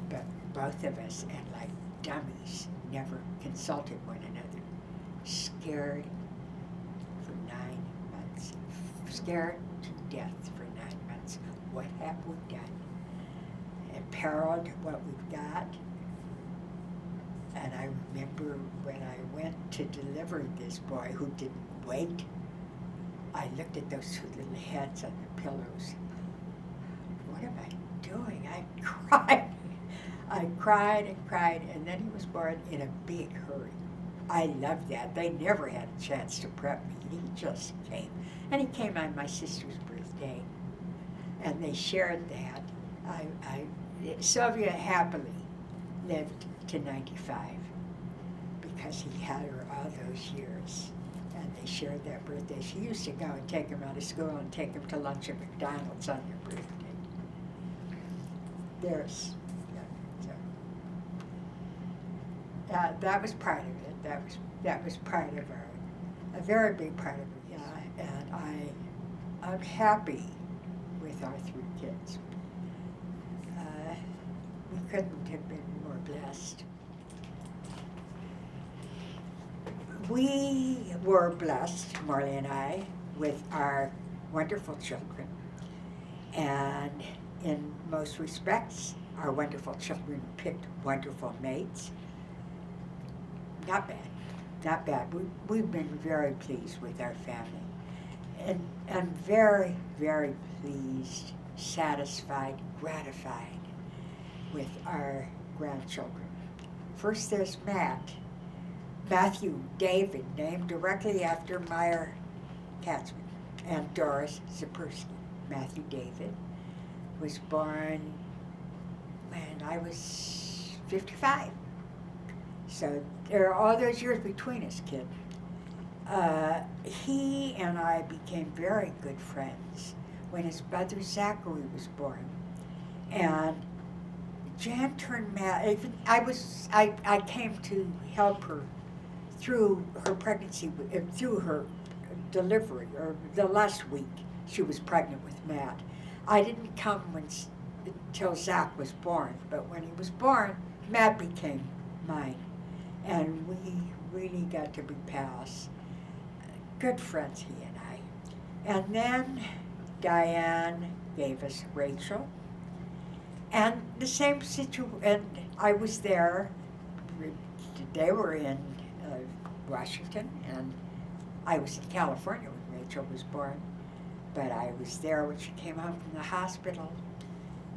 but both of us, and like dummies, never consulted one another. Scared for 9 months. Scared to death for 9 months. What have we done? Imperiled what we've got. And I remember when I went to deliver this boy who didn't wait, I looked at those 2 little heads on the pillows. What am I doing? I cried. I cried and cried, and then he was born in a big hurry. I loved that. They never had a chance to prep me. He just came. And he came on my sister's birthday, and they shared that. Sylvia happily lived to 95 because he had her all those years, and they shared that birthday. She used to go and take him out of school and take him to lunch at McDonald's on their birthday. That was part of it. That was part of a very big part of it. And I'm happy with our 3 kids. We couldn't have been more blessed. We were blessed, Marley and I, with our wonderful children. And in most respects, our wonderful children picked wonderful mates. Not bad, not bad. We've been very pleased with our family. And I'm very, very pleased, satisfied, gratified with our grandchildren. First there's Matthew David, named directly after Meyer Katzman, and Doris Zipursky. Matthew David was born when I was 55. So there are all those years between us, kid. He and I became very good friends when his brother Zachary was born. And Jan turned mad. Even I came to help her through her pregnancy, through her delivery, or the last week she was pregnant with Matt. I didn't come until Zach was born, but when he was born, Matt became mine, and we really got to be pals. Good friends, he and I. And then Diane gave us Rachel, and the same situation. And I was there. They were in Washington, and I was in California when Rachel was born. But I was there when she came home from the hospital,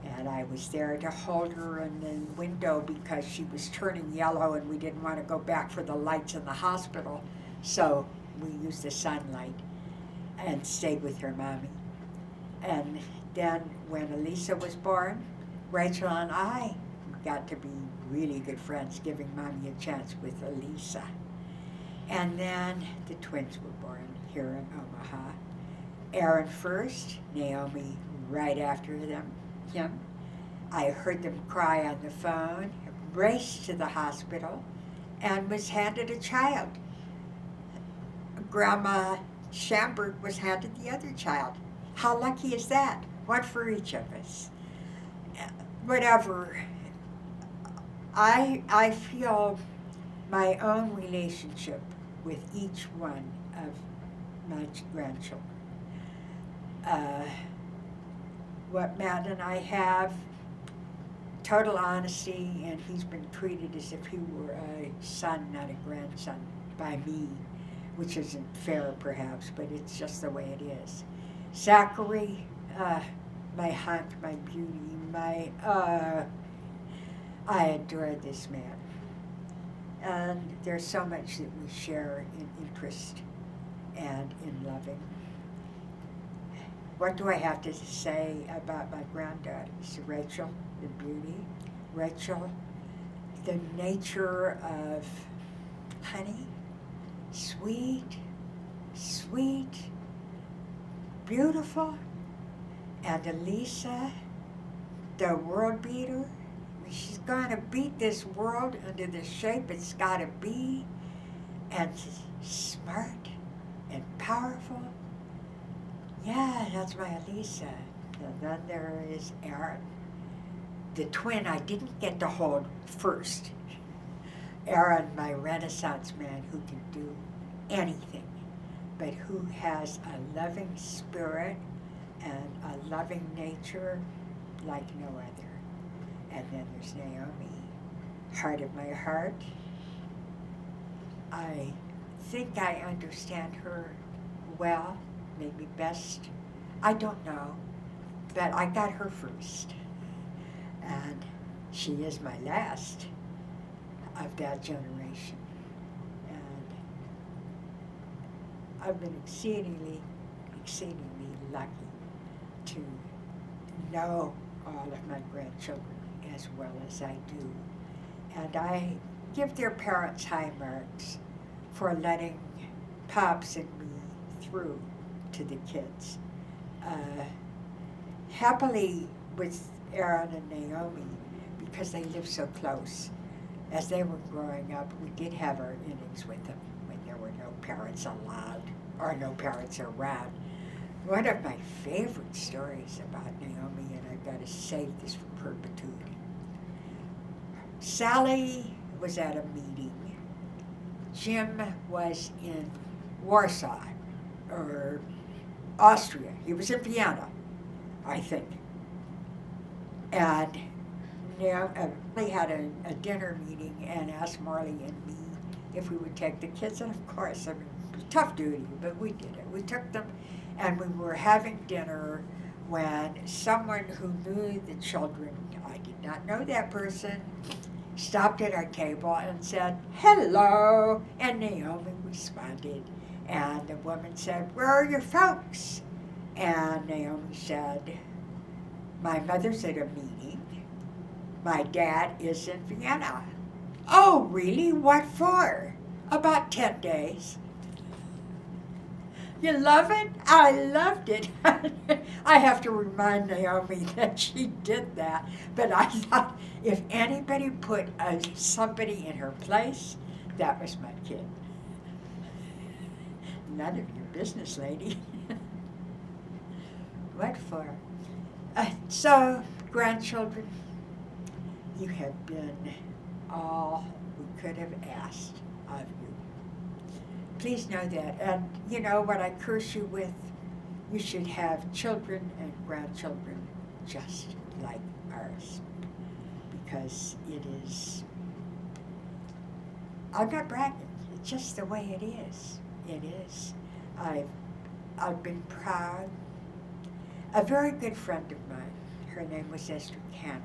and I was there to hold her in the window because she was turning yellow, and we didn't want to go back for the lights in the hospital, so we used the sunlight and stayed with her mommy. And then when Elisa was born, Rachel and I got to be really good friends, giving mommy a chance with Elisa. And then the twins were born here in Omaha. Aaron first, Naomi right after him. I heard them cry on the phone, raced to the hospital, and was handed a child. Grandma Schamberg was handed the other child. How lucky is that? One for each of us. Whatever. I feel my own relationship with each one of my grandchildren. What Matt and I have, total honesty, and he's been treated as if he were a son, not a grandson, by me, which isn't fair perhaps, but it's just the way it is. Zachary, my hunt, my beauty, I adore this man. And there's so much that we share in interest and in loving. What do I have to say about my granddaughters? Rachel, the beauty. Rachel, the nature of honey, sweet, beautiful. And Elisa, the world beater. She's going to beat this world into the shape it's got to be, and smart and powerful. Yeah, that's my Elisa. And then there is Aaron, the twin I didn't get to hold first. Aaron, my Renaissance man who can do anything, but who has a loving spirit and a loving nature like no other. And then there's Naomi, heart of my heart. I think I understand her well, maybe best. I don't know, but I got her first. And she is my last of that generation. And I've been exceedingly lucky to know all of my grandchildren as well as I do. And I give their parents high marks for letting Pops and me through to the kids. Happily with Aaron and Naomi, because they live so close. As they were growing up, we did have our innings with them when there were no parents allowed or no parents around. One of my favorite stories about Naomi, and I've got to save this for perpetuity. Sally was at a meeting. Jim was in Warsaw, or Austria. He was in Vienna, I think. And they had a dinner meeting and asked Marley and me if we would take the kids. And of course, I mean, it was tough duty, but we did it. We took them, and we were having dinner when someone who knew the children, I did not know that person, stopped at our table and said, "Hello," and Naomi responded. And the woman said, "Where are your folks?" And Naomi said, "My mother's at a meeting, My dad is in Vienna. Oh, really? What for? About 10 days. You love it? I loved it. I have to remind Naomi that she did that. But I thought if anybody put somebody in her place, that was my kid. None of your business, lady. What for? So, grandchildren, you have been all we could have asked of you. Please know that. And you know what I curse you with? You should have children and grandchildren just like ours. Because it is, I'm not bragging, it's just the way it is. It is. I've been proud. A very good friend of mine, her name was Esther Cannon,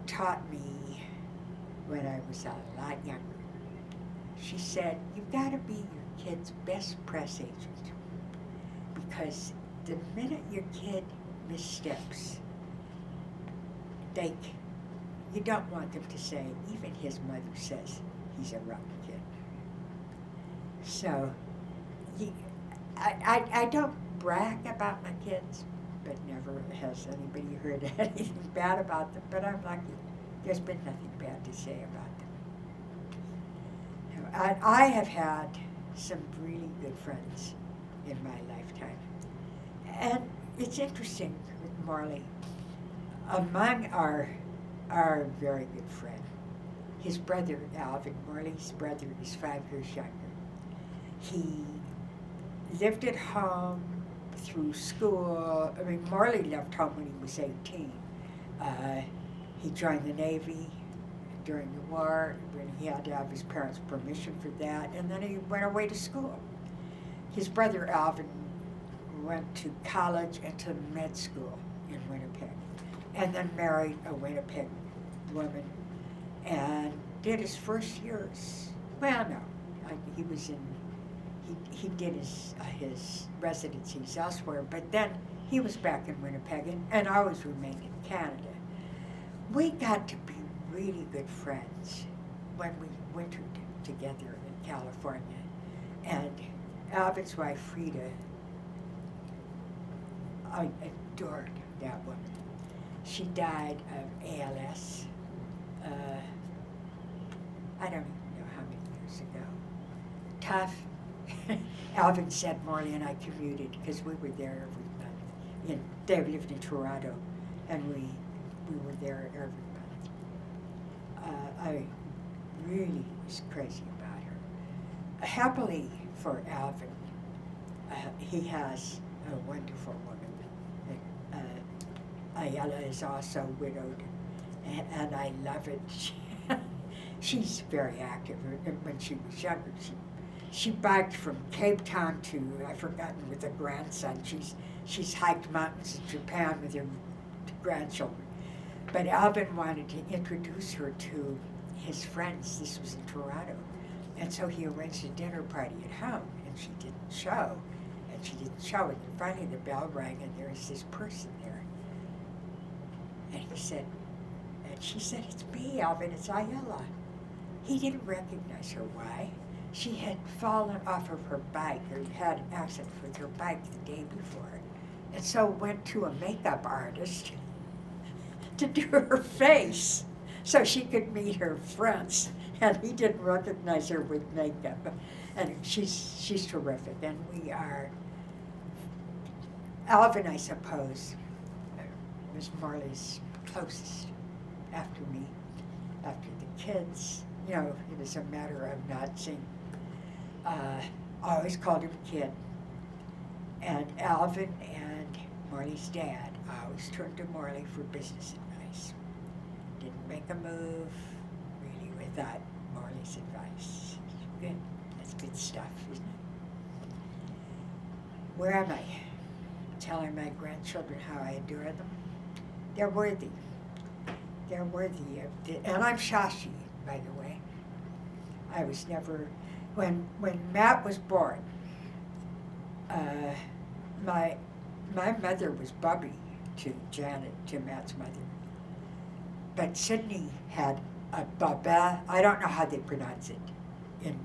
taught me when I was a lot younger. She said, you've got to be your kid's best press agent, because the minute your kid missteps, you don't want them to say, even his mother says he's a rotten kid. So, I don't brag about my kids, but never has anybody heard anything bad about them. But I'm lucky. There's been nothing bad to say about them. I have had some really good friends in my lifetime. And it's interesting with Marley. Among our very good friend, his brother, Alvin, Marley's brother, is 5 years younger. He lived at home through school. I mean, Marley left home when he was 18. He joined the Navy during the war, when he had to have his parents' permission for that, and then he went away to school. His brother Alvin went to college and to med school in Winnipeg, and then married a Winnipeg woman, and did his first years. Well, no, he did his residencies elsewhere, but then he was back in Winnipeg and always remained in Canada. We got to be really good friends when we wintered together in California. And Alvin's wife, Frida, I adored that woman. She died of ALS. I don't even know how many years ago. Tough. Alvin said Marley and I commuted because we were there every month. They lived in Toronto, and we were there every month. I really was crazy about her. Happily for Alvin, he has a wonderful woman. Ayala is also widowed, and I love it. She's very active. When she was younger, she biked from Cape Town to, I've forgotten, with a grandson. She's hiked mountains in Japan with her grandchildren. But Alvin wanted to introduce her to his friends. This was in Toronto. And so he arranged a dinner party at home, and she didn't show. And she didn't show. And finally the bell rang, and there was this person there. And she said, it's me, Alvin, it's Ayala. He didn't recognize her. Why? She had fallen off of her bike, or had an accident with her bike the day before, and so went to a makeup artist to do her face so she could meet her friends. And he didn't recognize her with makeup. And she's terrific. And we are, Alvin, I suppose, was Marley's closest after me, after the kids. You know, it was a matter of not seeing. I always called him Kid. And Alvin and Marley's dad, I always turned to Marley for business advice. Didn't make a move, really, without Marley's advice. Good. That's good stuff, isn't it? Where am I? Telling my grandchildren how I adore them. They're worthy. They're worthy of it. And I'm Shashi, by the way. I was never, when Matt was born, my mother was Bubby to Janet, to Matt's mother. but Sydney had a Baba. I don't know how they pronounce it in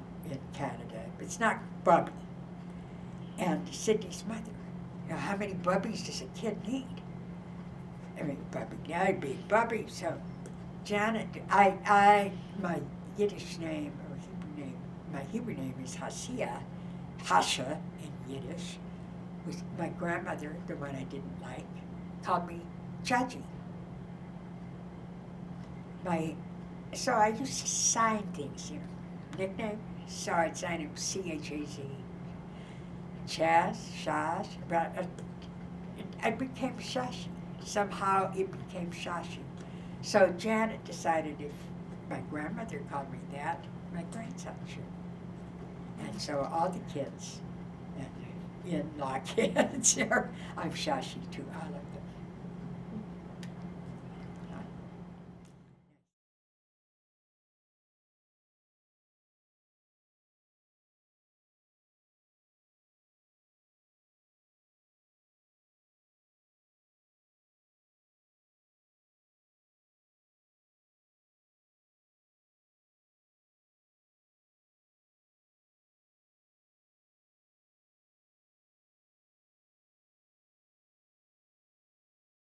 Canada. It's not Bubby. And Sydney's mother. How many bubbies does a kid need? I mean, Bubby, I'd be Bubby. So, Janet, my Yiddish name or Hebrew name, my Hebrew name is Hasia, Hasha in Yiddish. Was my grandmother, the one I didn't like, called me Chachi. So I used to sign things, nickname. So I'd sign it C-H-A-Z. Chaz, Shash, but I became Shashi. Somehow it became Shashi. So Janet decided if my grandmother called me that, my grandson should. And so all the kids and in-law kids, I'm Shashi to all of them.